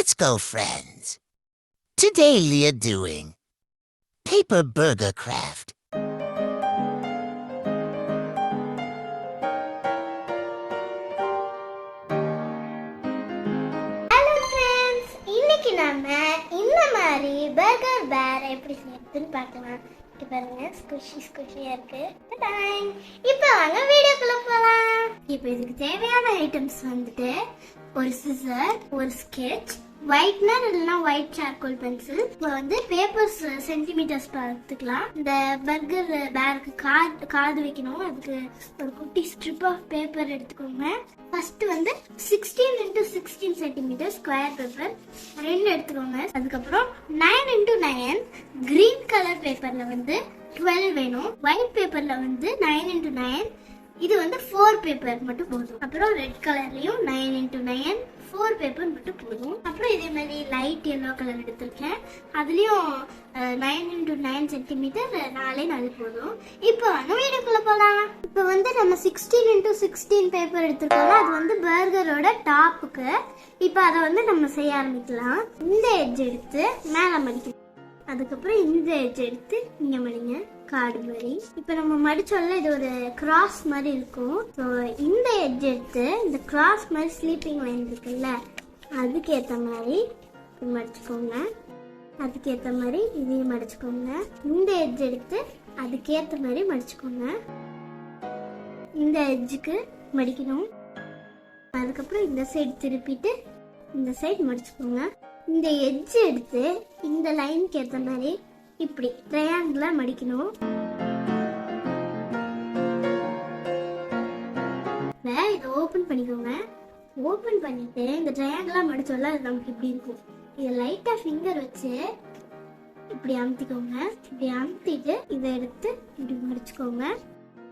Let's go, friends. Today we are doing paper burger craft. Hello friends, இன்னைக்கு நாம இந்த மாதிரி பர்கர் பேர் எப்படி செய்யறதுன்னு பார்க்கலாம். இங்க பாருங்க, ஸ்குஷியா இருக்கு. டாங். இப்போ வாங்க வீடியோக்குள்ள போலாம். இப்போ இதுக்கு தேவையான ஐட்டம்ஸ் வந்துட்டு ஒரு சிசர், ஒரு ஸ்கெட்ச், ஒயிட்னர் இல்லைன்னா ஒயிட் சார்கோல் பென்சில். இப்போ வந்து பேப்பர்ஸ் சென்டிமீட்டர்ஸ் பார்த்துக்கலாம். இந்த பர்கர் பேருக்கு காது வைக்கணும். அதுக்கு ஒரு குட்டி ஸ்ட்ரிப் ஆஃப் பேப்பர் எடுத்துக்கோங்க. ஃபர்ஸ்ட் வந்து 16 into 16 சென்டிமீட்டர் ஸ்கொயர் பேப்பர் 2 எடுத்துக்கோங்க. அதுக்கப்புறம் 9 into 9 கிரீன் கலர் பேப்பர்ல வந்து 12 வேணும். ஒயிட் பேப்பர்ல வந்து 9 into 9 இது வந்து 4 பேப்பர் மட்டும் போதும். அப்புறம் ரெட் கலர்லயும் 9 into 9 4 பேப்பர் மட்டும் போதும். அப்புறம் இதே மாதிரி லைட் எல்லோ கலர் எடுத்திருக்கேன். அதுலயும் 9 into 9 சென்டிமீட்டர் 4 போதும். இப்போ வந்து வீடியோக்குள்ள போலாம். இப்போ வந்து நம்ம 16 into 16 பேப்பர் எடுத்திருக்கோம். அது வந்து பர்கரோட டாப்புக்கு. இப்போ அதை வந்து நம்ம செய்ய ஆரம்பிக்கலாம். இந்த எட்ஜ் எடுத்து மேல மடிக்கணும். அதுக்கப்புறம் இந்த எட்ஜ் எடுத்து இங்க மடிங்க, கார்டு மாதிரி. இப்ப நம்ம மடிச்சோம்ல, இது ஒரு கிராஸ் மாதிரி இருக்கும். ஸோ இந்த எட்ஜ் எடுத்து இந்த கிராஸ் மாதிரி ஸ்லீப்பிங் லைன் இருக்குல்ல, அதுக்கேற்ற மாதிரி மடிச்சுக்கோங்க. அதுக்கேற்ற மாதிரி இதையும் மடிச்சுக்கோங்க. இந்த எட்ஜ் எடுத்து அதுக்கேற்ற மாதிரி மடிச்சுக்கோங்க. இந்த எட்ஜுக்கு மடிக்கணும். அதுக்கப்புறம் இந்த சைடு திருப்பிட்டு இந்த சைடு மடிச்சுக்கோங்க. இந்த எட்ஜ் எடுத்து இந்த லைனுக்கு ஏற்ற மாதிரி இப்படி ட்ரையாங்கிளா மடிக்கணும். இதை ஓபன் பண்ணிக்கோங்க. ஓபன் பண்ணிட்டு இந்த ட்ரையாங்கிளா மடிச்சோம்ல, அது நமக்கு இப்படி இருக்கும். இதை லைட்டா ஃபிங்கர் வச்சு இப்படி அமுத்திக்கோங்க. இப்படி அமுத்திட்டு இதை எடுத்து இப்படி மடிச்சுக்கோங்க.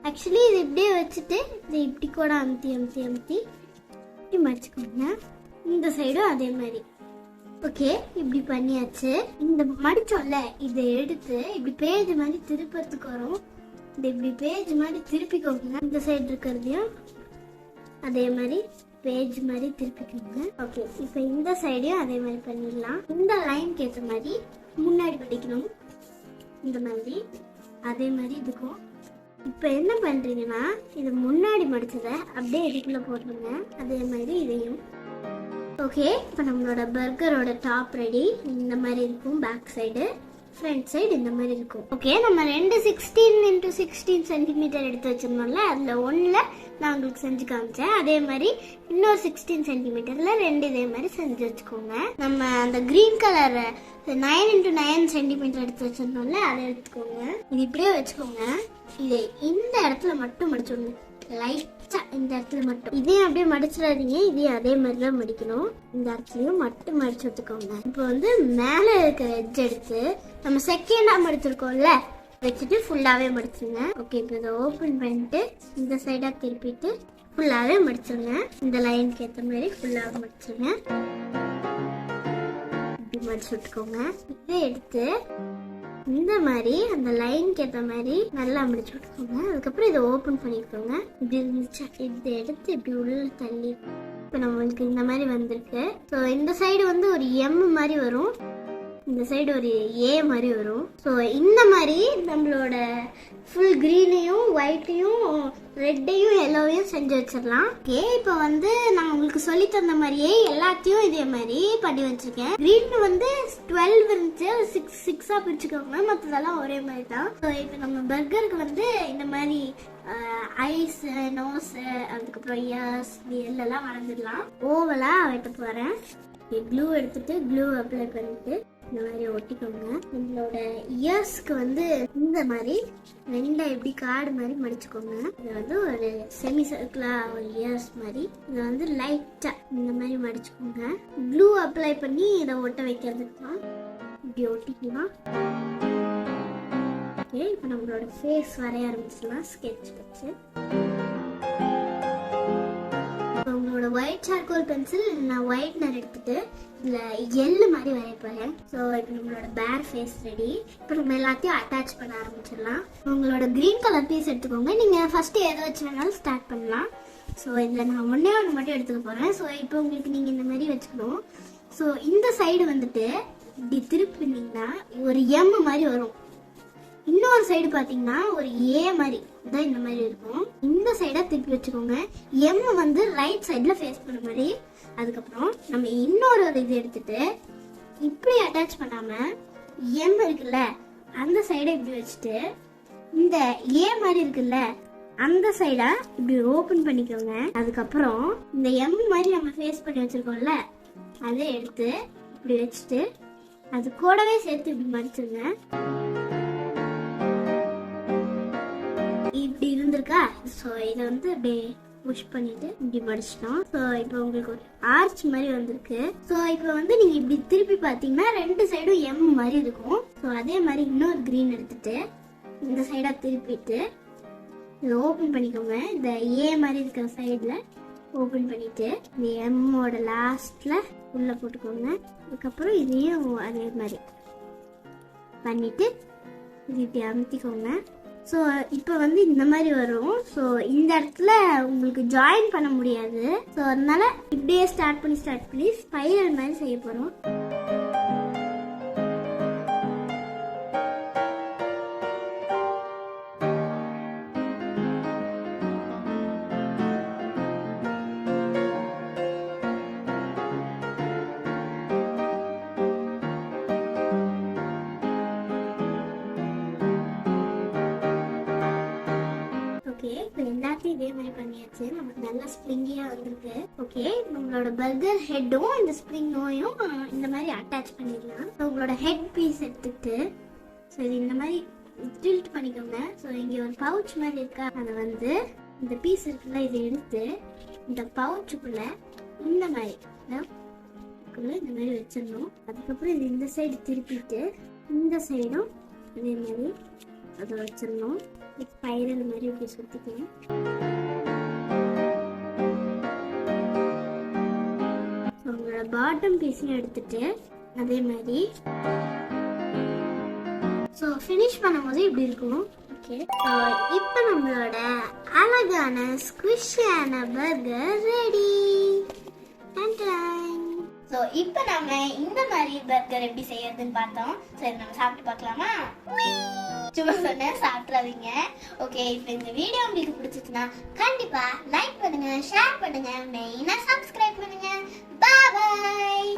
ஆக்சுவலி இது இப்படியே வச்சுட்டு இதை இப்படி கூட அமுத்தி அமுத்தி அமுத்தி இப்படி மடிச்சுக்கோங்க. இந்த சைடும் அதே மாதிரி. ஓகே, இப்படி பண்ணியாச்சு. இந்த மடிச்சோம்ல, இதை எடுத்து இப்படி பேஜ் மாதிரி திருப்பறதுக்கு வரும். இந்த இப்படி பேஜ் மாதிரி திருப்பிக்கோங்க. இந்த சைடு இருக்கிறதையும் அதே மாதிரி பேஜ் மாதிரி திருப்பிக்கோங்க. ஓகே, இப்போ இந்த சைடையும் அதே மாதிரி பண்ணிடலாம். இந்த லைனுக்கு ஏற்ற மாதிரி முன்னாடி மடிக்கணும். இந்த மாதிரி அதே மாதிரி இதுக்கும். இப்போ என்ன பண்றீங்கன்னா, இது முன்னாடி மடிச்சதை அப்படியே இதுக்குள்ள போட்டுருங்க. அதே மாதிரி இதையும். ஓகே, இப்போ நம்மளோட பர்கரோட டாப் ரெடி. இந்த மாதிரி இருக்கும். பேக் சைடு, ஃப்ரண்ட் சைடு இந்த மாதிரி இருக்கும். ஓகே, நம்ம 2 16 into 16 சென்டிமீட்டர் எடுத்து வச்சிருந்தோம்ல, அதில் ஒன்றில் நான் உங்களுக்கு செஞ்சு காமிச்சேன். அதே மாதிரி இன்னொரு 16 சென்டிமீட்டரில் 2 இதே மாதிரி செஞ்சு வச்சுக்கோங்க. நம்ம அந்த கிரீன் கலர் 9 into 9 சென்டிமீட்டர் எடுத்து வச்சிருந்தோம்ல, அதை எடுத்துக்கோங்க. இது இப்படியே வச்சுக்கோங்க. இது இந்த இடத்துல மட்டும் மடிச்சுடணும். லைட்டா இந்த இடத்துல மட்டும். இதையும் அப்படியே மடிச்சிடாதீங்க. இதையும் அதே மாதிரி தான் மடிக்கணும். இந்த இடத்துலயும் மட்டும் மடிச்சு வச்சுக்கோங்க. இப்போ வந்து மேல இருக்கிற எட்ஜ் எடுத்து நம்ம செகண்டா மடிச்சிருக்கோம்ல, வச்சுட்டு ஃபுல்லாவே மடிச்சுங்க. ஓகே, இப்போ இதை ஓபன் பண்ணிட்டு இந்த சைடா திருப்பிட்டு ஃபுல்லாவே மடிச்சிருங்க. இந்த லைனுக்கு ஏற்ற மாதிரி ஃபுல்லாவே மடிச்சிருங்க. இப்படி மடிச்சு விட்டுக்கோங்க. இதை எடுத்து இந்த மாதிரி அந்த லைனுக்கு ஏற்ற மாதிரி நல்லா முடிச்சு விட்டுக்கோங்க. அதுக்கப்புறம் இதை ஓப்பன் பண்ணிக்கோங்க. இப்படி இருந்துச்சு, இதை எடுத்து இப்படி உள்ள தள்ளி. இப்போ நம்மளுக்கு இந்த மாதிரி வந்திருக்கு. ஸோ இந்த சைடு வந்து ஒரு எம் மாதிரி வரும், இந்த சைடு ஒரு ஏ மாதிரி வரும். ஸோ இந்த மாதிரி நம்மளோட ஃபுல் கிரீனையும் ஒயிட்டையும் ரெட்டையும் எல்லோவையும் செஞ்சு வச்சிடலாம். ஓகே, இப்போ வந்து நான் உங்களுக்கு சொல்லி தந்த மாதிரியே எல்லாத்தையும் இதே மாதிரி பண்ணி வச்சிருக்கேன். கிரீன் வந்து 12 இருந்துச்சு, 6 பிரிச்சுக்கோங்க. மற்றதெல்லாம் ஒரே மாதிரி தான். ஸோ இப்போ நம்ம பர்கருக்கு வந்து இந்த மாதிரி ஐஸ், நோஸ், அதுக்கப்புறம் இயர்ஸ், எல்லாம் வரைஞ்சிடலாம். ஓவலா வெட்ட போறேன். க்ளூ எடுத்துட்டு க்ளூ அப்ளை பண்ணிட்டு இந்த மாதிரி ஒட்டிக்கோங்க. நம்மளோட இயர்ஸ்க்கு வந்து இந்த மாதிரி 2 எப்படி கார்டு மாதிரி மடிச்சுக்கோங்க. இது வந்து ஒரு செமி சர்க்கிளா ஒரு இயர்ஸ் மாதிரி. இதை வந்து லைட்டா இந்த மாதிரி மடிச்சுக்கோங்க. க்ளூ அப்ளை பண்ணி இதை ஒட்ட வைக்கிறதுக்கு தான். இப்படி ஒட்டிக்கலாம். ஓகே, இப்போ நம்மளோட ஃபேஸ் வரைய ஆரம்பிச்சிடலாம் ஸ்கெட்ச் வச்சு. உங்களோட ஒயிட் சார்கோல் பென்சில் நான் ஒயிட்னர் எடுத்துட்டு இதில் எள்ளு மாதிரி வரைய போகிறேன். ஸோ இப்போ நம்மளோட பேர் ஃபேஸ் ரெடி. இப்போ நம்ம எல்லாத்தையும் அட்டாச் பண்ண ஆரம்பிச்சிடலாம். உங்களோட க்ரீன் கலர் பீஸ் எடுத்துக்கோங்க. நீங்கள் ஃபஸ்ட்டு எதை வச்சு வேணாலும் ஸ்டார்ட் பண்ணலாம். ஸோ இதில் நான் ஒன்று மட்டும் எடுத்துக்க போகிறேன். ஸோ இப்போ உங்களுக்கு நீங்கள் இந்த மாதிரி வச்சுக்கணும். ஸோ இந்த சைடு வந்துட்டு இப்படி திருப்பினீங்கன்னா ஒரு எம் மாதிரி வரும். இன்னொரு சைடு பார்த்தீங்கன்னா ஒரு ஏ மாதிரி தான் இந்த மாதிரி இருக்கும். இந்த சைடை திருப்பி வச்சுக்கோங்க. எம் வந்து ரைட் சைடில் ஃபேஸ் பண்ண மாதிரி. அதுக்கப்புறம் நம்ம இன்னொரு இது எடுத்துட்டு இப்படி அட்டாச் பண்ணாமல் எம் இருக்குல்ல அந்த சைடை இப்படி வச்சுட்டு இந்த ஏ மாதிரி இருக்குல்ல அந்த சைடை இப்படி ஓப்பன் பண்ணிக்கோங்க. அதுக்கப்புறம் இந்த எம் மாதிரி நம்ம ஃபேஸ் பண்ணி வச்சிருக்கோம்ல அதை எடுத்து இப்படி வச்சுட்டு அது கூடவே சேர்த்து இப்படி மடிச்சிருங்க. இப்படி இருந்திருக்கா. ஸோ இதை வந்து அப்படியே புஷ் பண்ணிட்டு இப்படி மடிச்சிட்டோம். ஸோ இப்போ உங்களுக்கு ஒரு ஆர்ச் மாதிரி வந்திருக்கு. ஸோ இப்போ வந்து நீங்க இப்படி திருப்பி பார்த்தீங்கன்னா ரெண்டு சைடும் எம் மாதிரி இருக்கும். ஸோ அதே மாதிரி இன்னொரு கிரீன் எடுத்துட்டு இந்த சைடா திருப்பிட்டு இதை ஓப்பன் பண்ணிக்கோங்க. இந்த ஏ மாதிரி இருக்கிற சைடில் ஓப்பன் பண்ணிட்டு இந்த எம்மோட லாஸ்ட்ல உள்ள போட்டுக்கோங்க. அதுக்கப்புறம் இதையும் அதே மாதிரி பண்ணிட்டு இது இப்படி அமுத்திக்கோங்க. ஸோ இப்போ வந்து இந்த மாதிரி வரும். ஸோ இந்த இடத்துல உங்களுக்கு ஜாயின் பண்ண முடியாது. ஸோ அதனால இப்படியே ஸ்டார்ட் பண்ணி ஸ்பைரல் மாதிரி செய்ய போகிறோம். இப்போ எல்லாத்தையும் இதே மாதிரி பண்ணியாச்சு. நமக்கு நல்லா ஸ்ப்ரிங்கியா வந்திருக்கு. ஓகே, நம்மளோட பர்கர் ஹெட்டும் இந்த ஸ்ப்ரிங் நோயும் இந்த மாதிரி அட்டாச் பண்ணிடலாம். உங்களோட ஹெட் பீஸ் எடுத்துட்டு ஸோ இது இந்த மாதிரி டில்ட் பண்ணிக்கோங்க. ஸோ இங்கே ஒரு பவுச் மாதிரி இருக்கா அதை வந்து இந்த பீஸ் இருக்குல்ல இதை எடுத்து இந்த பவுச்சுக்குள்ள இந்த மாதிரி இந்த மாதிரி வச்சிடணும். அதுக்கப்புறம் இது இந்த சைடு திருப்பிட்டு இந்த சைடும் இதே மாதிரி அதை வச்சிடணும். ஸ்பைரல் மாதிரி இப்படி சுத்திக்கலாம். உங்களோட பாட்டம் பீஸையும் எடுத்துட்டு அதே மாதிரி ஸோ ஃபினிஷ் பண்ணும்போது இப்படி இருக்கும். ஓகே, இப்போ நம்மளோட அழகான ஸ்குவிஷியான பர்கர் ரெடி. ஸோ இப்போ நம்ம இந்த மாதிரி பர்கர் எப்படி செய்யறதுன்னு பார்த்தோம். சரி, நம்ம சாப்பிட்டு பார்க்கலாமா? சும்மா சொன்னேன், சாப்பிட்றாதீங்க. ஓகே, இப்போ இந்த வீடியோ உங்களுக்கு பிடிச்சிச்சுன்னா கண்டிப்பா லைக் பண்ணுங்க, ஷேர் பண்ணுங்க, மெயினா சப்ஸ்கிரைப் பண்ணுங்க. பாய்.